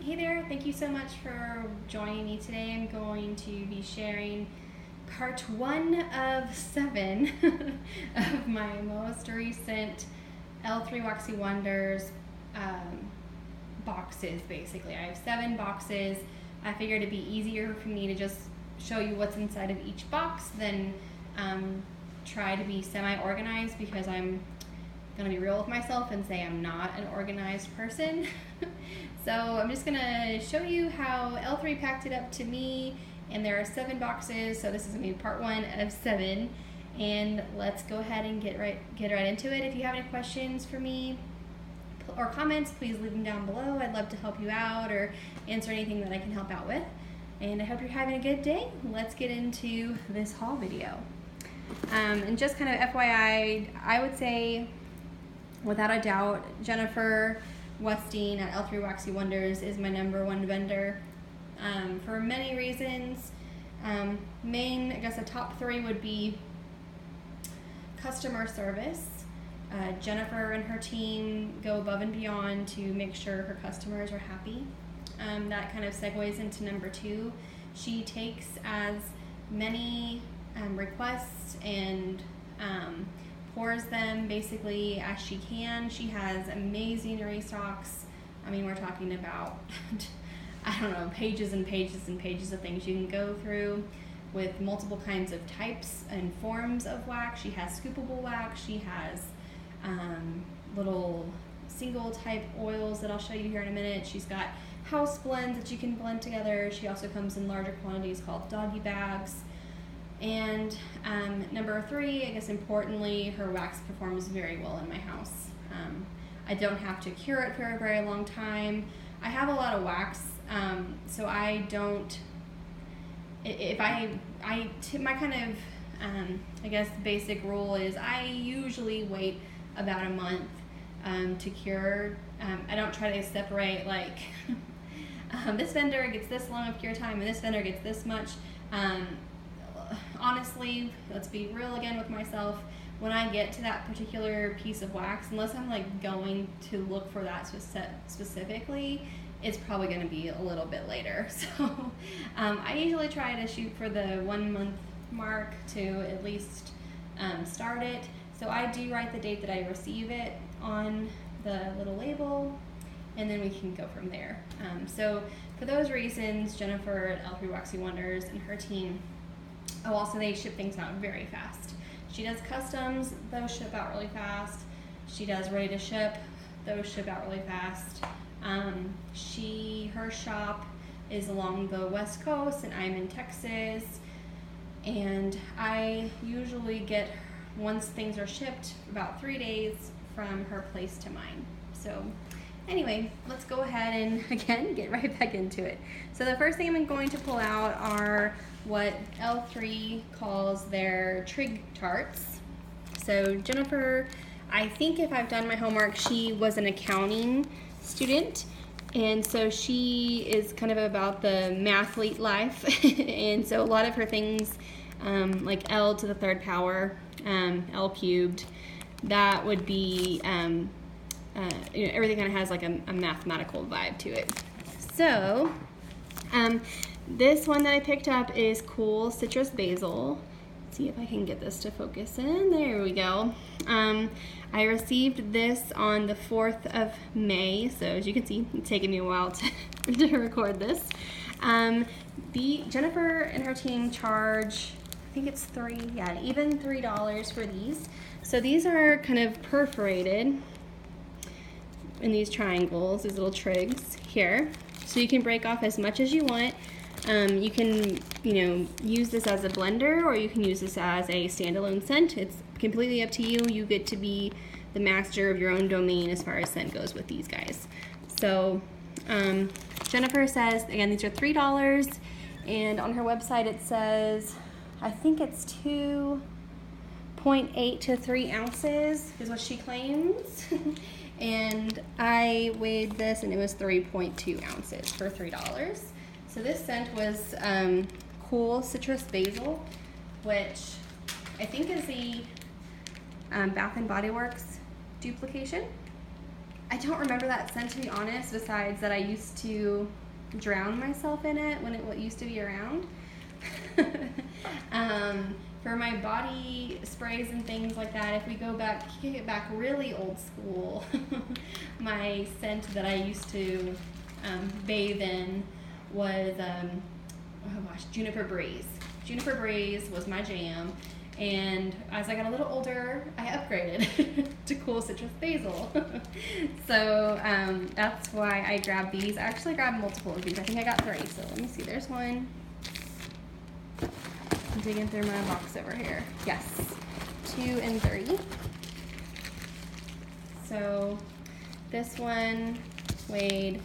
Hey there, thank you so much for joining me today. I'm going to be sharing part 1 of 7 of my most recent L3 Waxy Wonders boxes, basically. I have 7 boxes. I figured it'd be easier for me to just show you what's inside of each box than try to be semi-organized, because I'm gonna be real with myself and say I'm not an organized person. So I'm just gonna show you how L3 packed it up to me, and there are 7 boxes, so this is gonna be part 1 of 7. And let's go ahead and get right into it. If you have any questions for me or comments, please leave them down below. I'd love to help you out or answer anything that I can help out with. And I hope you're having a good day. Let's get into this haul video. And just kind of FYI, I would say, without a doubt, Jennifer Westing at L3 Waxy Wonders is my #1 vendor for many reasons. I guess the top 3 would be customer service. Jennifer and her team go above and beyond to make sure her customers are happy. That kind of segues into #2. She takes as many requests and pours them basically as she can. She has amazing restocks. I mean, we're talking about I don't know, pages and pages and pages of things you can go through with multiple kinds of types and forms of wax. She has scoopable wax. She has little single type oils that I'll show you here in a minute. She's got house blends that you can blend together. She also comes in larger quantities called Doggy Bags. And #3, I guess importantly, her wax performs very well in my house. I don't have to cure it for a very long time. I have a lot of wax, so I don't, my kind of, I guess basic rule is I usually wait about a month to cure. I don't try to separate like, this vendor gets this long of cure time and this vendor gets this much. Honestly, let's be real again with myself, when I get to that particular piece of wax, unless I'm like going to look for that specifically, it's probably going to be a little bit later. So I usually try to shoot for the 1 month mark to at least start it. So I do write the date that I receive it on the little label, and then we can go from there. So for those reasons, Jennifer at L3 Waxy Wonders and her team, also they ship things out very fast. She does customs, those ship out really fast. She does ready to ship, those ship out really fast. Her shop is along the West Coast and I'm in Texas, and I usually get, once things are shipped, about 3 days from her place to mine. So anyway, let's go ahead and again get right back into it. So the first thing I'm going to pull out are what L3 calls their Trig Tarts. So Jennifer, I think if I've done my homework, she was an accounting student, and so she is kind of about the mathlete life. And so a lot of her things, like L to the 3rd power, L cubed, that would be you know, everything kind of has like a mathematical vibe to it. So this one that I picked up is Cool Citrus Basil. Let's see if I can get this to focus in. There we go. I received this on the 4th of May, so as you can see, it's taken me a while to record this. Jennifer and her team charge, I think it's even $3 for these. So these are kind of perforated in these triangles, these little trigs here. So you can break off as much as you want. You can, use this as a blender, or you can use this as a standalone scent. It's completely up to you. You get to be the master of your own domain as far as scent goes with these guys. So Jennifer says, again, these are $3, and on her website it says, I think it's 2.8 to 3 ounces is what she claims. And I weighed this and it was 3.2 ounces for $3. So this scent was Cool Citrus Basil, which I think is the Bath & Body Works duplication. I don't remember that scent, to be honest, besides that I used to drown myself in it when it used to be around. For my body sprays and things like that, if we go back, kick it back really old school, my scent that I used to bathe in was, oh gosh, Juniper Breeze. Juniper Breeze was my jam, and as I got a little older, I upgraded to Cool Citrus Basil. So that's why I grabbed these. I actually grabbed multiple of these. I think I got 3, so let me see. There's one. I'm digging through my box over here. Yes, 2 and 3. So this one weighed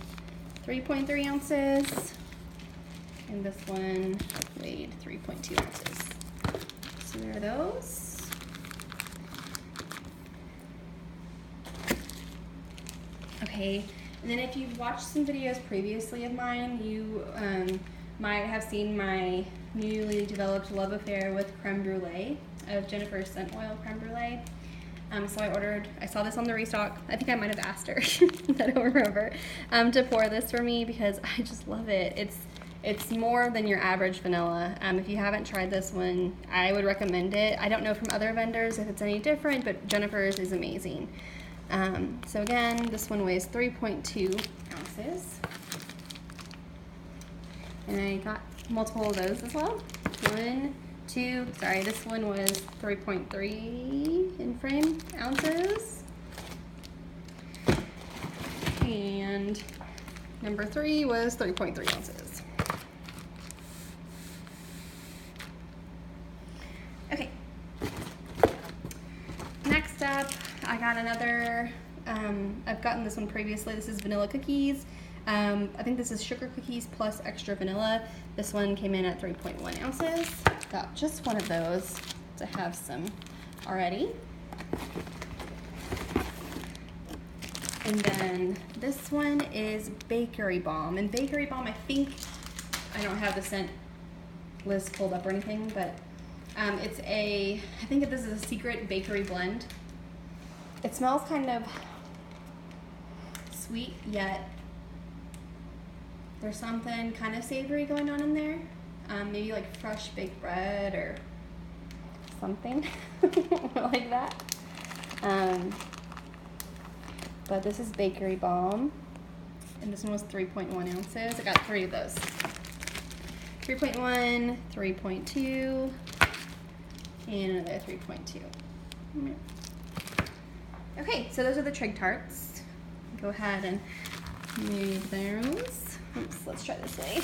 3.3 ounces, and this one weighed 3.2 ounces. So there are those. Okay, and then if you've watched some videos previously of mine, you might have seen my newly developed love affair with Creme Brulee, of Jennifer's Scent Oil Creme Brulee. So I saw this on the restock. I think I might have asked her, I don't remember, to pour this for me because I just love it. It's more than your average vanilla. If you haven't tried this one, I would recommend it. I don't know from other vendors if it's any different, but Jennifer's is amazing. So again, this one weighs 3.2 ounces. And I got multiple of those as well. 1, 2, sorry, this one was 3.3 in frame ounces. And number 3 was 3.3 ounces. Okay. Next up, I got another, I've gotten this one previously. This is vanilla cookies. I think this is sugar cookies plus extra vanilla. This one came in at 3.1 ounces. Got just one of those to have some already. And then this one is Bakery Bomb. And Bakery Bomb, I don't have the scent list pulled up or anything, but I think this is a secret bakery blend. It smells kind of sweet, yet there's something kind of savory going on in there. Maybe like fresh baked bread or something like that. But this is Bakery Bomb, and this one was 3.1 ounces. I got 3 of those. 3.1, 3.2, and another 3.2. Okay, so those are the Trig Tarts. Go ahead and move those. Oops, let's try this way.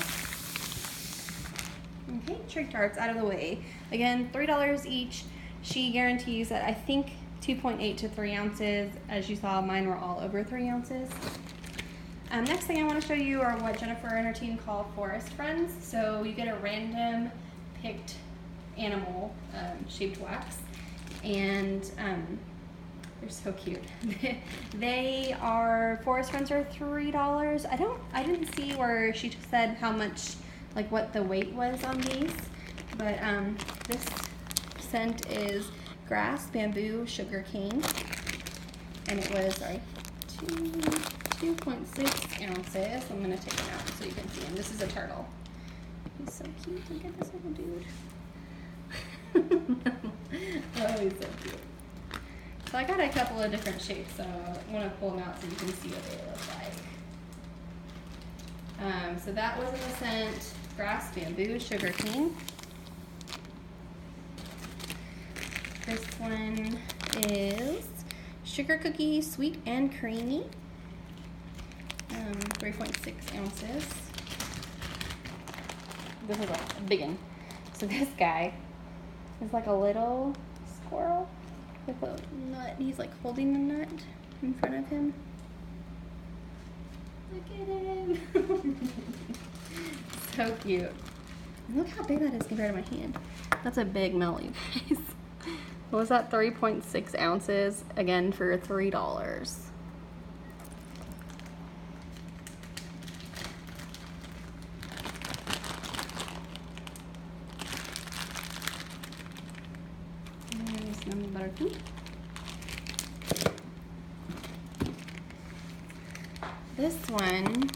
Okay, Trig Tarts out of the way. Again, $3 each. She guarantees that I think 2.8 to 3 ounces. As you saw, mine were all over 3 ounces. Next thing I want to show you are what Jennifer and her team call forest friends. So you get a random picked animal shaped wax, and they're so cute. Forest Friends are $3. I didn't see where she said how much, like what the weight was on these, but this scent is grass, bamboo, sugar cane, and it was, 2.6 ounces. I'm gonna take him out so you can see him. This is a turtle. He's so cute. Look at this little dude. Oh, he's so cute. So I got a couple of different shapes, so I want to pull them out so you can see what they look like. So that was in the scent grass, bamboo, sugar cane. This one is sugar cookie, sweet and creamy. 3.6 ounces. This is a big one. So this guy is like a little squirrel with a nut. He's like holding the nut in front of him. Look at him. So cute. Look how big that is compared to my hand. That's a big melt, you guys. What was that? 3.6 ounces, again for $3. There's some Buttercream. one,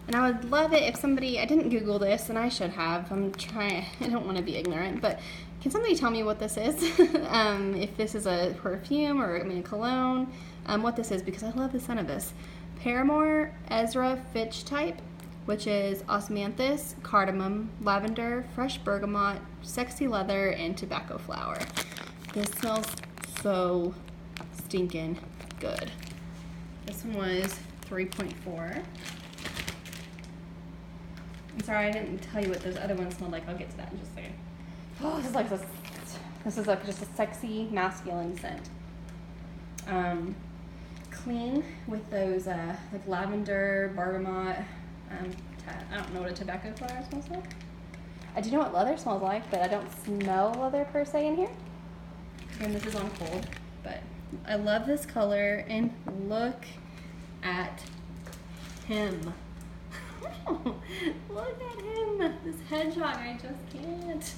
and I would love it if somebody, I didn't Google this, and I should have. I don't want to be ignorant, but can somebody tell me what this is? If this is a perfume or a cologne, what this is, because I love the scent of this. Paramour Ezra Fitch type, which is osmanthus, cardamom, lavender, fresh bergamot, sexy leather, and tobacco flower. This smells so stinking good. This one was 3.4. I'm sorry I didn't tell you what those other ones smelled like. I'll get to that in just a second. Oh, this is like just a sexy masculine scent. Clean with those like lavender, bergamot. I don't know what a tobacco flower smells like. I do know what leather smells like, but I don't smell leather per se in here. And this is on cold, but I love this color, and look at him. Look at him, this hedgehog, I just can't.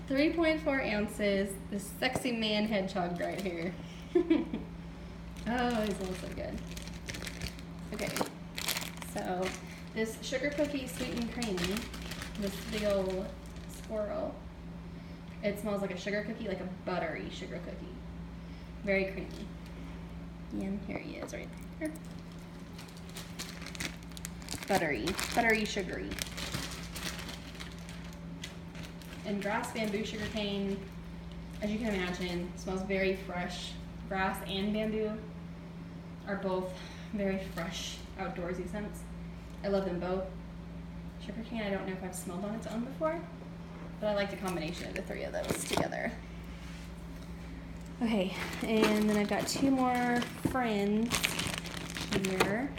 3.4 ounces, this sexy man hedgehog right here. Oh, he smells so good. Okay, so this sugar cookie sweet and creamy, this big old squirrel, it smells like a sugar cookie, like a buttery sugar cookie. Very creamy. And here he is right there. Buttery, sugary. And grass, bamboo, sugarcane, as you can imagine, smells very fresh. Grass and bamboo are both very fresh, outdoorsy scents. I love them both. Sugarcane, I don't know if I've smelled on its own before, but I like the combination of the three of those together. Okay, and then I've got two more friends here.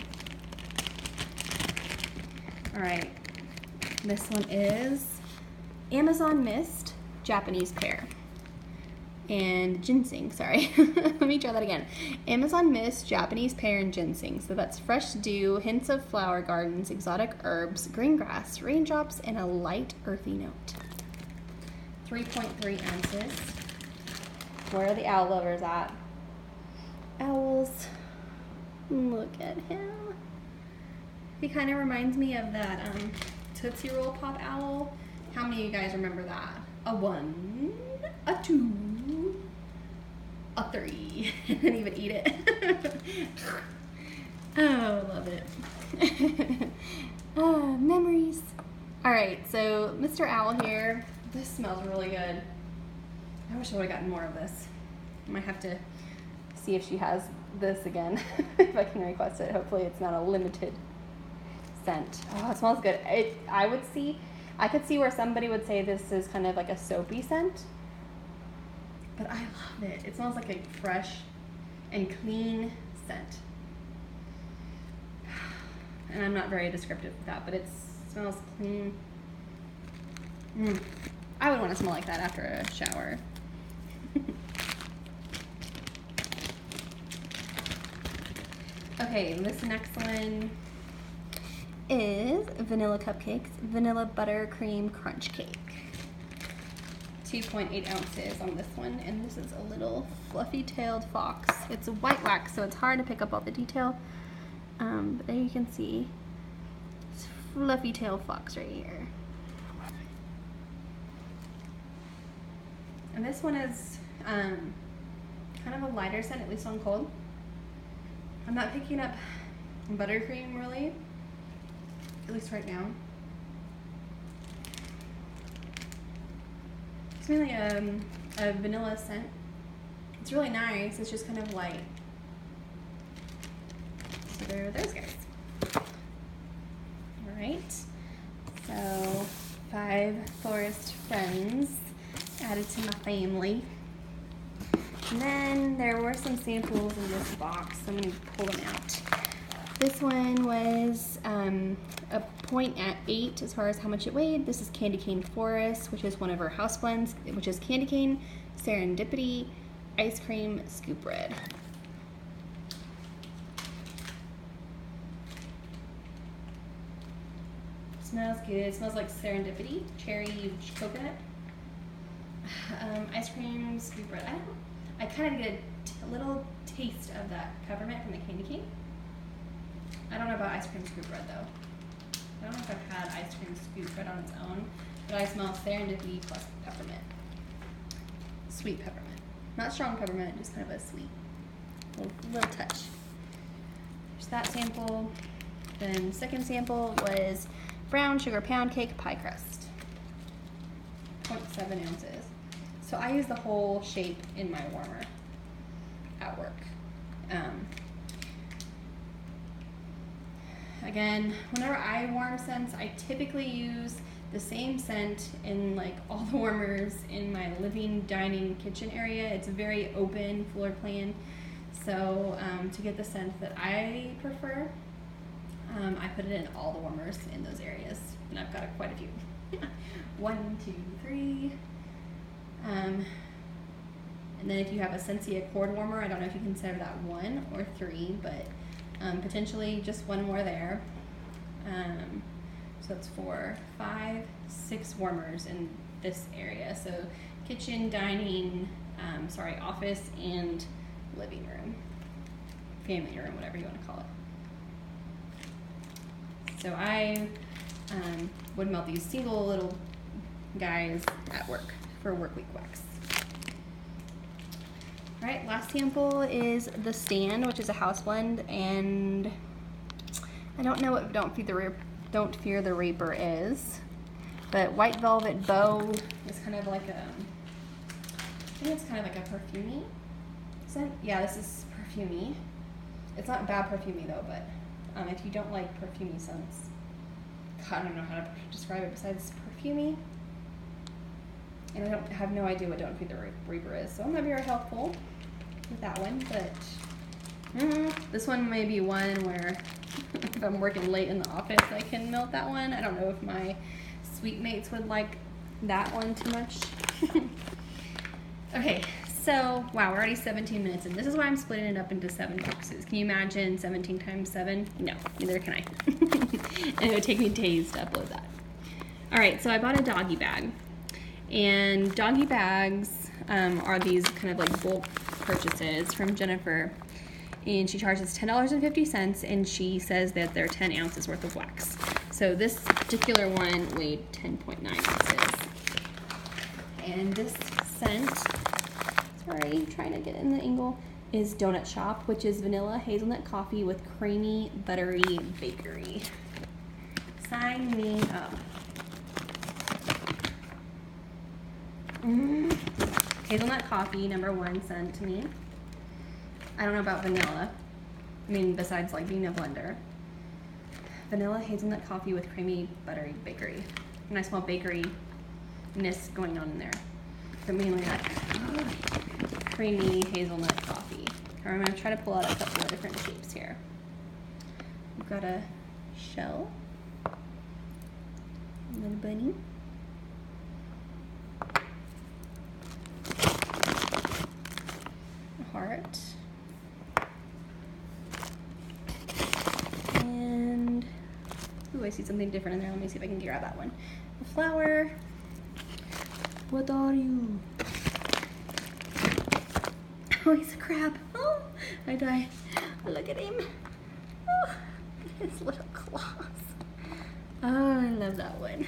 All right, this one is Amazon Mist, Japanese pear, and ginseng, sorry. Let me try that again. Amazon Mist, Japanese pear, and ginseng. So that's fresh dew, hints of flower gardens, exotic herbs, green grass, raindrops, and a light earthy note. 3.3 ounces. Where are the owl lovers at? Owls. Look at him. He kind of reminds me of that Tootsie Roll Pop owl. How many of you guys remember that? A 1, a 2, a 3. And then he would eat it. Oh, love it. Oh, memories. All right, so Mr. Owl here. This smells really good. I wish I would have gotten more of this. I might have to see if she has this again, if I can request it. Hopefully it's not a limited scent. Oh, it smells good. I could see where somebody would say this is kind of like a soapy scent, but I love it. It smells like a fresh and clean scent. And I'm not very descriptive with that, but it smells clean. I would want to smell like that after a shower. Okay, this next one is Vanilla Cupcakes, Vanilla Buttercream Crunch Cake. 2.8 ounces on this one, and this is a little fluffy-tailed fox. It's a white wax, so it's hard to pick up all the detail. But there you can see it's fluffy-tailed fox right here. And this one is kind of a lighter scent, at least on cold. I'm not picking up buttercream really, at least right now. It's mainly a vanilla scent. It's really nice, it's just kind of light. So there are those guys. Alright, so 5 florist friends added to my family. And then there were some samples in this box, so I'm going to pull them out. This one was a 0.8 as far as how much it weighed. This is Candy Cane Forest, which is one of our house blends, which is Candy Cane, Serendipity, Ice Cream, Scoop Red. Smells good. It smells like Serendipity, cherry coconut. Ice Cream, Scoop Red. I kind of get a little taste of that peppermint from the candy cane. ice cream scoop bread though. I don't know if I've had ice cream scoop bread on its own, but I smell serendipity plus peppermint. Sweet peppermint. Not strong peppermint, just kind of a sweet little touch. There's that sample. Then second sample was brown sugar pound cake pie crust. 0.7 ounces. So I use the whole shape in my warmer at work. Again, whenever I warm scents, I typically use the same scent in like all the warmers in my living, dining, kitchen area. It's a very open floor plan. So to get the scent that I prefer, I put it in all the warmers in those areas, and I've got quite a few. 1, 2, 3. And then if you have a Scentsy cord warmer, I don't know if you consider that 1 or 3, but potentially just 1 more there. So it's 4, 5, 6 warmers in this area. So kitchen, dining, office and living room, family room, whatever you want to call it. So I would melt these single little guys at work for work week wax. All right, last sample is the Stand, which is a house blend, and I don't know what Don't Fear the Reaper is, but White Velvet Bow is kind of like a, I think it's kind of like a perfumey scent. Yeah, this is perfumey. It's not bad perfumey though, but if you don't like perfumey scents, I don't know how to describe it besides perfumey. And I have no idea what Don't Feed the Reaper is, so I'm not very helpful with that one, but this one may be one where if I'm working late in the office, I can melt that one. I don't know if my sweet mates would like that one too much. Okay, so wow, we're already 17 minutes in. This is why I'm splitting it up into 7 boxes. Can you imagine 17 times 7? No, neither can I. And it would take me days to upload that. All right, so I bought a doggy bag. And doggy bags are these kind of like bulk purchases from Jennifer. And she charges $10.50, and she says that they're 10 ounces worth of wax. So this particular one weighed 10.9 ounces. And this scent, sorry, trying to get in the angle, is Donut Shop, which is vanilla hazelnut coffee with creamy, buttery bakery. Sign me up. Hazelnut coffee, #1 scent to me. I don't know about vanilla. I mean, besides like being a blender. Vanilla hazelnut coffee with creamy, buttery bakery. And I smell bakery-ness going on in there. But mainly like creamy hazelnut coffee. Or I'm gonna try to pull out a couple of different shapes here. We've got a shell. A little bunny. Heart, and ooh, I see something different in there. Let me see if I can grab that one. A flower. What are you? Oh, he's a crab. Oh, I died. Look at him. Oh, his little claws. Oh, I love that one.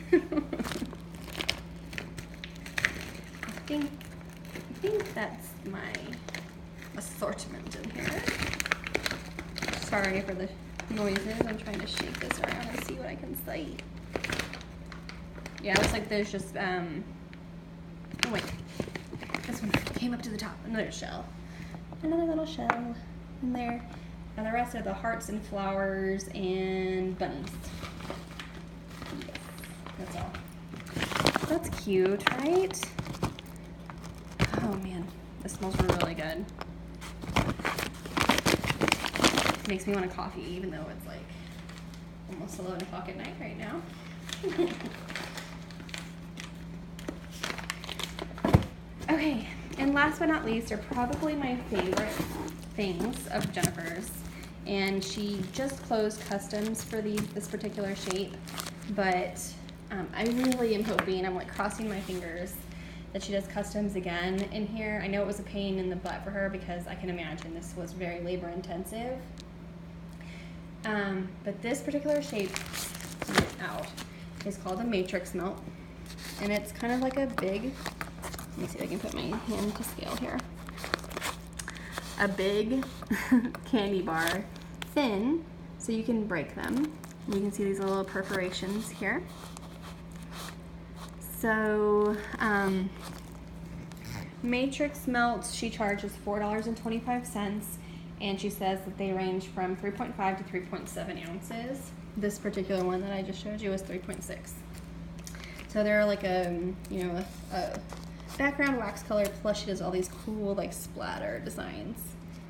I think that's my assortment in here. Sorry for the noises. I'm trying to shake this around and see what I can see. Yeah, it looks like there's just oh wait, this one came up to the top. Another shell, another little shell in there, and the rest are the hearts and flowers and bunnies. Yes, that's all. That's cute, right? Oh man, this smells really good. Makes me want a coffee, even though it's like almost 11 o'clock at night right now. Okay, and last but not least are probably my favorite things of Jennifer's. And she just closed customs for this particular shape, but I really am hoping, I'm like crossing my fingers, that she does customs again in here. I know it was a pain in the butt for her because I can imagine this was very labor intensive. But this particular shape out is called a matrix melt, and it's kind of like a big, let me see if I can put my hand to scale here, a big candy bar, thin, so you can break them. You can see these little perforations here. So matrix melts, she charges $4.25, and she says that they range from 3.5 to 3.7 ounces. This particular one that I just showed you was 3.6. So they're like a background wax color, plus she does all these cool like splatter designs.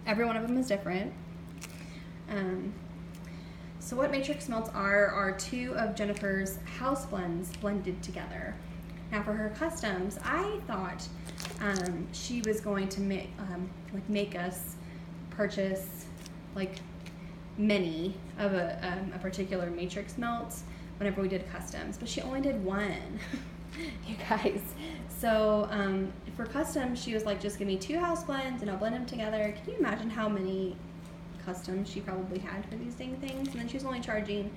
Every one of them is different. So what matrix melts are two of Jennifer's house blends blended together. Now for her customs, I thought she was going to make us purchase like many of a particular matrix melt whenever we did customs, but she only did one, you guys. So for customs, she was like, just give me 2 house blends and I'll blend them together. Can you imagine how many customs she probably had for these dang things? And then she's only charging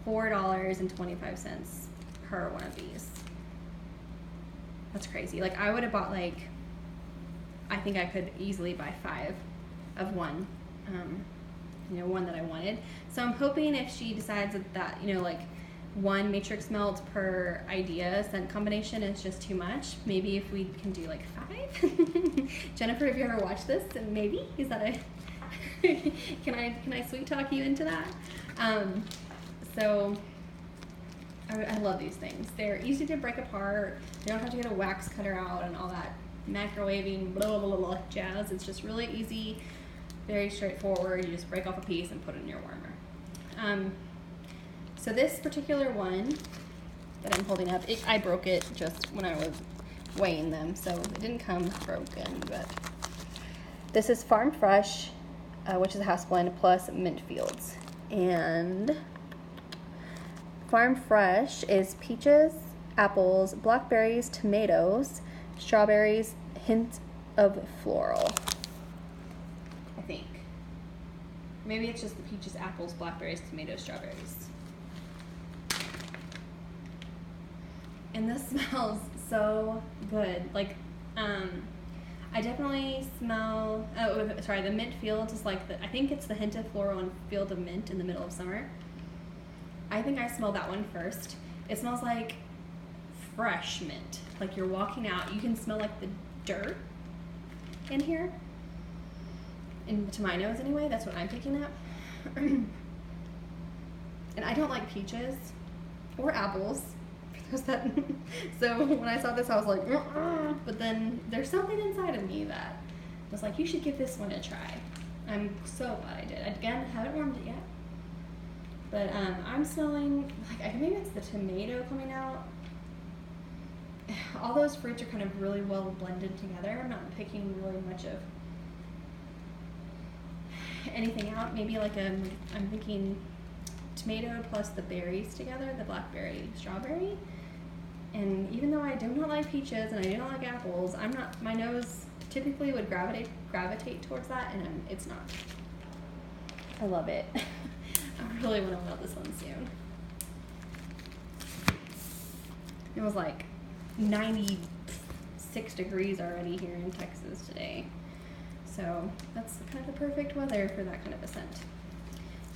$4.25 per one of these. That's crazy. Like I would have bought like, I think I could easily buy 5 of one, one that I wanted. So I'm hoping if she decides that like 1 matrix melt per idea scent combination is just too much, maybe if we can do like 5. Jennifer, if you ever watch this, then maybe, is that a, can I sweet talk you into that? So I love these things. They're easy to break apart. You don't have to get a wax cutter out and all that microwaving blah blah blah jazz. It's just really easy, very straightforward. You just break off a piece and put it in your warmer. So this particular one that I'm holding up, I broke it just when I was weighing them, so it didn't come broken, but this is Farm Fresh, which is a house blend, plus Mint Fields. And Farm Fresh is peaches, apples, blackberries, tomatoes, strawberries, hint of floral, I think. Maybe it's just the peaches, apples, blackberries, tomatoes, strawberries. And this smells so good. Like, I definitely smell, the mint fields is like, I think it's the hint of floral and field of mint in the middle of summer. I think I smell that one first. It smells like fresh mint. Like you're walking out, you can smell like the dirt in here. And to my nose anyway, that's what I'm picking up. And I don't like peaches or apples. So when I saw this, I was like, but then there's something inside of me that was like, you should give this one a try. I'm so glad I did. Again, haven't warmed it yet, but I'm smelling like, maybe it's the tomato coming out. All those fruits are kind of really well blended together. I'm not picking really much of anything out. Maybe like I'm thinking tomato plus the berries together, the blackberry, strawberry. And even though I do not like peaches and I do not like apples, my nose typically would gravitate towards that, and it's not. I love it. I really want to melt this one soon. It was like 96 degrees already here in Texas today. So that's kind of the perfect weather for that kind of a scent.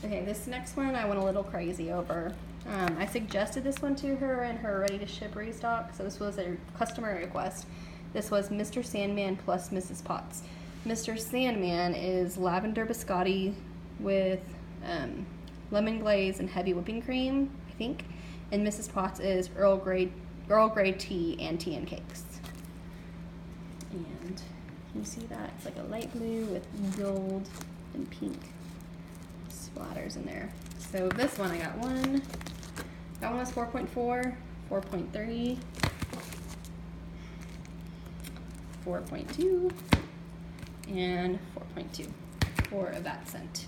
Okay, this next one I went a little crazy over. I suggested this one to her in her ready to ship restock, so this was a customer request. This was Mr. Sandman plus Mrs. Potts. Mr. Sandman is lavender biscotti with lemon glaze and heavy whipping cream, I think. And Mrs. Potts is Earl Grey tea and tea and cakes. And you see that? It's like a light blue with gold and pink splatters in there. So this one, I got one. That one was 4.4, 4.3, 4.2, and 4.2 for that scent.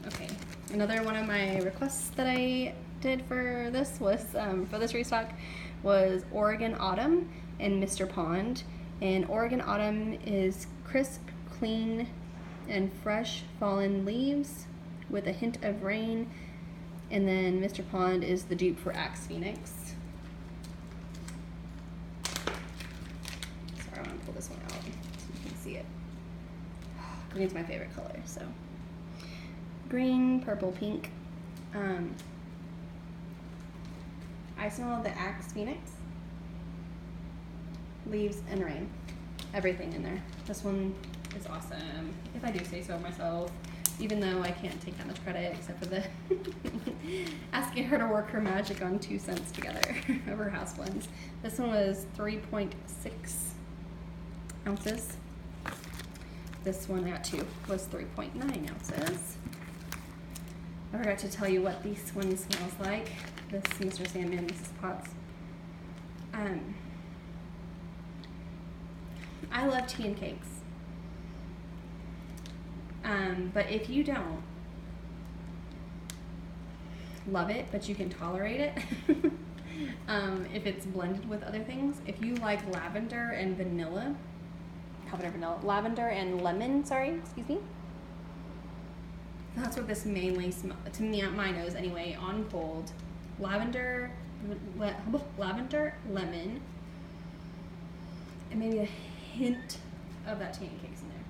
Okay, another one of my requests that I did for this was, for this restock, was Oregon Autumn and Mr. Pond. And Oregon Autumn is crisp, clean, and fresh fallen leaves, with a hint of rain. And then Mr. Pond is the dupe for Axe Phoenix. Sorry, I want to pull this one out so you can see it. Green's my favorite color, so. Green, purple, pink. I smell the Axe Phoenix. Leaves and rain. Everything in there. This one is awesome, if I do say so myself, even though I can't take that much credit except for the asking her to work her magic on 2 scents together of her house blends. This one was 3.6 ounces. This one I got 2 was 3.9 ounces. I forgot to tell you what this one smells like. This Mr. Sandman, Mrs. Potts. I love tea and cakes. But if you don't love it, but you can tolerate it, if it's blended with other things, if you like lavender and vanilla, lavender and lemon, excuse me. That's what this mainly smells, to me, my nose anyway, on cold. Lavender, lemon, and maybe a hint of that tea and cakes in there.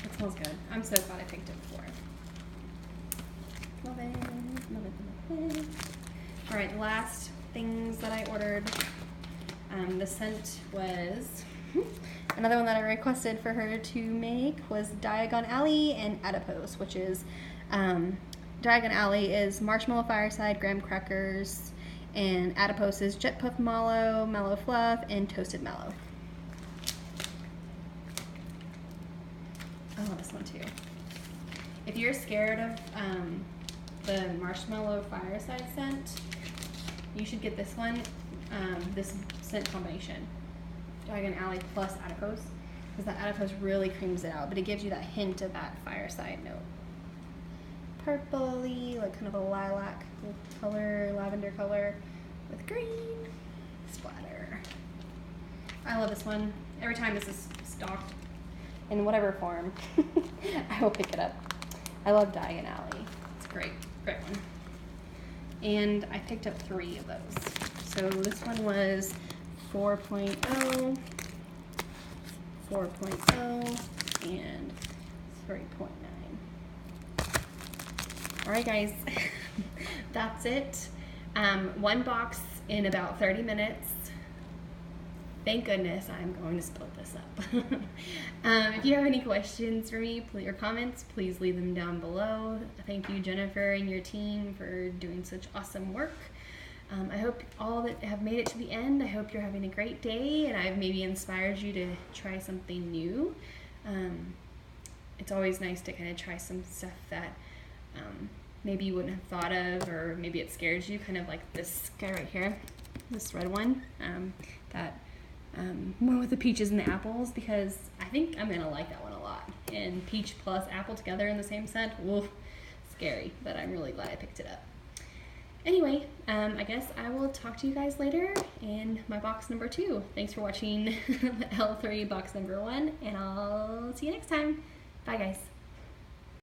It smells good. I'm so glad I picked it for it. Love it, love it, love it. All right, the last things that I ordered. The scent was, another one that I requested for her to make was Diagon Alley and Adipose, which is, Diagon Alley is marshmallow fireside, graham crackers, and Adipose is jet puff mallow, mellow fluff, and toasted mallow. I love this one too. If you're scared of the marshmallow fireside scent, you should get this one, this scent combination. Diagon Alley plus Adipose, because that Adipose really creams it out, but it gives you that hint of that fireside note. Purpley, like kind of a lilac color, lavender color with green splatter. I love this one. Every time this is stocked in whatever form, I will pick it up. I love Diagon Alley. It's great, great one. And I picked up 3 of those. So this one was 4.0, 4.0, and 3.9. All right, guys, that's it. 1 box in about 30 minutes. Thank goodness I'm going to split this up. If you have any questions for me or comments, please leave them down below. Thank you, Jennifer, and your team for doing such awesome work. I hope all that have made it to the end, I hope you're having a great day and I've maybe inspired you to try something new. It's always nice to kind of try some stuff that maybe you wouldn't have thought of, or maybe it scares you, kind of like this guy right here, this red one, one with the peaches and the apples, because I think I'm gonna like that one a lot. And peach plus apple together in the same scent, woof, scary, but I'm really glad I picked it up. Anyway, I guess I will talk to you guys later in my box number 2. Thanks for watching L3 box number 1, and I'll see you next time. Bye, guys.